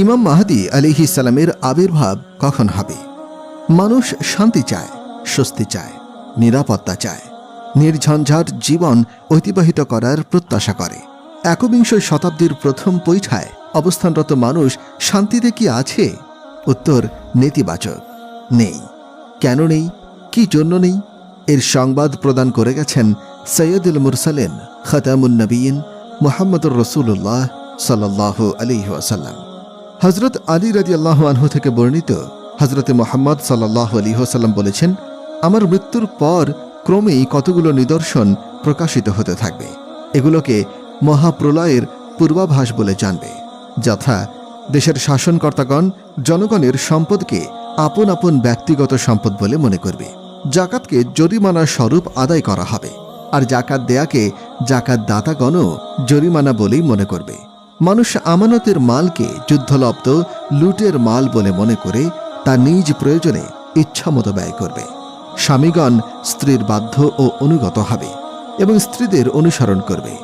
ইমাম মাহদী আলাইহিস সালামের আবির্ভাব কখন হবে? মানুষ শান্তি চায়, স্বস্তি চায়, নিরাপত্তা চায়, নির্ঝঞ্ঝাট জীবন অতিবাহিত করার প্রত্যাশা করে। একবিংশ শতাব্দীর প্রথম পৈঠায় অবস্থানরত মানুষ শান্তিতে কি আছে? উত্তর নেতিবাচক। নেই। কেন নেই? কি জন্য নেই? এর সংবাদ প্রদান করে গেছেন সৈয়দুল মুরসালিন খাতামুন নবীন মুহাম্মদুর রাসূলুল্লাহ সাল্লাল্লাহু আলাইহি ওয়াসাল্লাম। হযরত আলী রাদিয়াল্লাহু আনহু থেকে বর্ণিত, হযরত মুহাম্মদ সাল্লাল্লাহু আলাইহি ওয়াসাল্লাম বলেছেন, আমার মৃত্যুর পর ক্রমেই কতগুলো নিদর্শন প্রকাশিত হতে থাকবে। এগুলোকে মহাপ্রলয়ের পূর্বাভাস বলে জানবে। যথা, দেশের শাসনকর্তাগণ জনগণের সম্পদকে আপন আপন ব্যক্তিগত সম্পদ বলে মনে করবে। জাকাতকে জরিমানা স্বরূপ আদায় করা হবে, আর জাকাত দেয়াকে জাকাত দাতাগণও জরিমানা বলেই মনে করবে। মানুষ আমানতের মালকে যুদ্ধলব্ধ লুটের মাল বলে মনে করে তা নিজ প্রয়োজনে ইচ্ছামতো ব্যয় করবে। স্বামীগণ স্ত্রীর বাধ্য ও অনুগত হবে এবং স্ত্রীদের অনুসরণ করবে।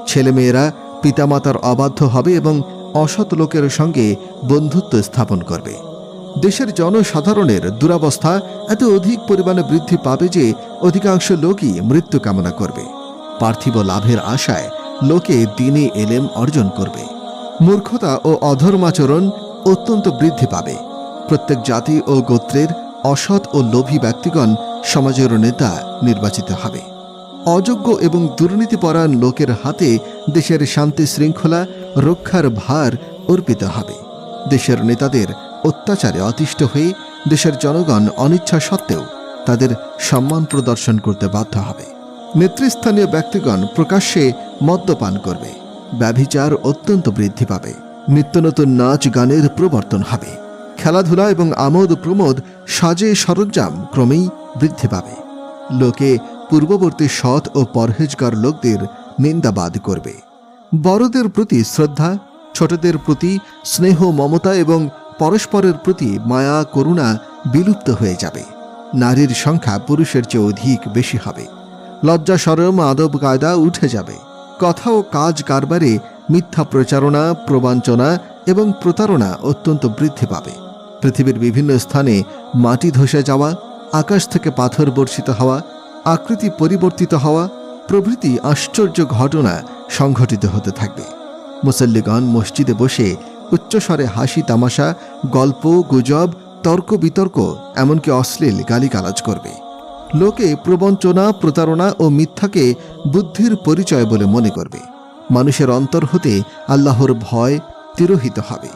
ছেলেমেয়েরা পিতামাতার অবাধ্য হবে এবং অসৎ লোকের সঙ্গে বন্ধুত্ব স্থাপন করবে। দেশের জনসাধারণের দুরবস্থা এত অধিক পরিমাণে বৃদ্ধি পাবে যে অধিকাংশ লোকই মৃত্যু কামনা করবে। পার্থিব লাভের আশায় লোকে দ্বীনি এলেম অর্জন করবে। মূর্খতা ও অধর্মাচরণ অত্যন্ত বৃদ্ধি পাবে। প্রত্যেক জাতি ও গোত্রের অসৎ ও লোভী ব্যক্তিগণ সমাজের নেতা নির্বাচিত হবে। অযোগ্য এবং দুর্নীতিপরায়ণ লোকের হাতে দেশের শান্তি শৃঙ্খলা রক্ষার ভার অর্পিত হবে। দেশের নেতাদের অত্যাচারে অতিষ্ঠ হয়ে দেশের জনগণ অনিচ্ছা সত্ত্বেও তাদের সম্মান প্রদর্শন করতে বাধ্য হবে। নেতৃস্থানীয় ব্যক্তিগণ প্রকাশ্যে মদ্যপান করবে। ব্যভিচার অত্যন্ত বৃদ্ধি পাবে। নিত্য নতুন নাচ গানের প্রবর্তন হবে। খেলাধুলা এবং আমোদ প্রমোদ সাজে সরঞ্জাম ক্রমেই বৃদ্ধি পাবে। লোকে পূর্ববর্তী সৎ ও পরহেজগার লোকদের নিন্দাবাদ করবে। বড়দের প্রতি শ্রদ্ধা, ছোটদের প্রতি স্নেহ মমতা এবং পরস্পরের প্রতি মায়া করুণা বিলুপ্ত হয়ে যাবে। নারীর সংখ্যা পুরুষের চেয়ে অধিক বেশি হবে। লজ্জা শরম আদব কায়দা উঠে যাবে। কথা ও কাজ কারবারে মিথ্যা প্রচারণা, প্রবাঞ্চনা এবং প্রতারণা অত্যন্ত বৃদ্ধি পাবে। পৃথিবীর বিভিন্ন স্থানে মাটি ধসে যাওয়া, আকাশ থেকে পাথর বর্ষিত হওয়া, আকৃতি পরিবর্তিত হওয়া প্রভৃতি আশ্চর্য ঘটনা সংঘটিত হতে থাকবে। মুসল্লিগণ মসজিদে বসে উচ্চস্বরে হাসি তামাশা, গল্প গুজব, তর্ক বিতর্ক, এমনকি অশ্লীল গালিগালাজ করবে। লোকে প্রবঞ্চনা, প্রতারণা ও মিথ্যাকে বুদ্ধির পরিচয় বলে মনে করবে। মানুষের অন্তর হতে আল্লাহর ভয় তিরোহিত হবে।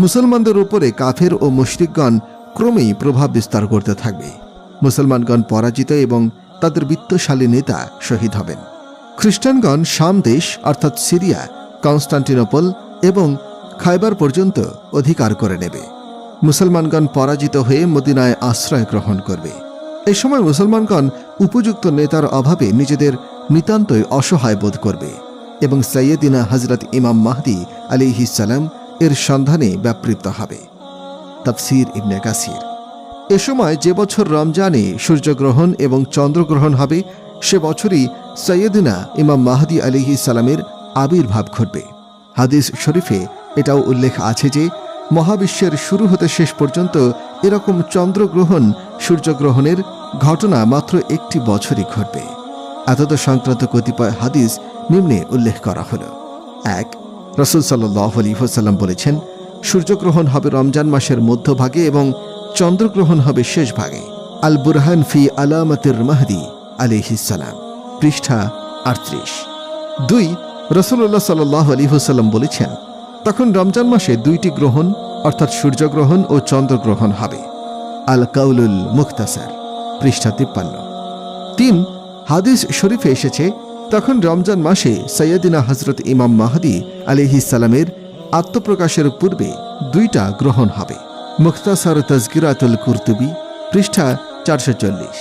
মুসলমানদের উপরে কাফের ও মুশরিকগণ ক্রমেই প্রভাব বিস্তার করতে থাকবে। মুসলমানগণ পরাজিত এবং তাদের বিত্তশালী নেতা শহীদ হবেন। খ্রিস্টানগণ শাম দেশ অর্থাৎ সিরিয়া, কনস্টান্টিনোপল এবং খায়বার পর্যন্ত অধিকার করে নেবে। মুসলমানগণ পরাজিত হয়ে মদিনায় আশ্রয় গ্রহণ করবে। এ সময় মুসলমানগণ উপযুক্ত নেতার অভাবে নিজেদের নিতান্তই অসহায় বোধ করবে এবং সাইয়েদিনা হযরত ইমাম মাহদী আলাইহিস সালাম এর সন্ধানে ব্যাপৃত হবে। তাফসীর ইবনে কাসির। এ সময় যে বছর রমজানে সূর্যগ্রহণ এবং চন্দ্রগ্রহণ হবে, সে বছরই সাইয়েদিনা ইমাম মাহদী আলাইহিস সালামের আবির্ভাব ঘটবে। হাদিস শরীফে এটাও উল্লেখ আছে যে মহাবিশ্বের শুরু হতে শেষ পর্যন্ত এরকম চন্দ্রগ্রহণ সূর্যগ্রহণের ঘটনা মাত্র একটি বছরই ঘটবে। এতদ সংক্রান্ত কতিপয় হাদিস নিম্নে উল্লেখ করা হল। 1. রাসূল সাল্লাল্লাহু আলাইহি ওয়াসাল্লাম বলেছেন, সূর্যগ্রহণ হবে রমজান মাসের মধ্যভাগে এবং চন্দ্রগ্রহণ হবে শেষ ভাগে। আল বুরহান ফি আলামাতির মাহদী আলাইহিস সালাম, পৃষ্ঠা 38। 2. রাসূলুল্লাহ সাল্লাল্লাহু আলাইহি ওয়াসাল্লাম বলেছেন, তখন রমজান মাসে 2টি গ্রহণ অর্থাৎ সূর্যগ্রহণ ও চন্দ্রগ্রহণ হবে। আল কাউলুল মুখতাসার, পৃষ্ঠা 53। 3. হাদিস শরীফে এসেছে, তখন রমজান মাসে সাইয়েদিনা হযরত ইমাম মাহদী আলাইহিস সালামের আত্মপ্রকাশের পূর্বে 2টা গ্রহণ হবে। মুখতাসার তাজকিরাতুল কুরতুবী, পৃষ্ঠা 440।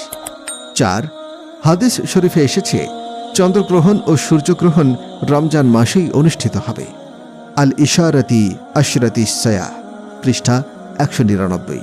4. হাদিস শরীফে এসেছে, চন্দ্রগ্রহণ ও সূর্যগ্রহণ রমজান মাসেই অনুষ্ঠিত হবে। আল ইশারাতি আশরাতি সায়া, পৃষ্ঠা 199।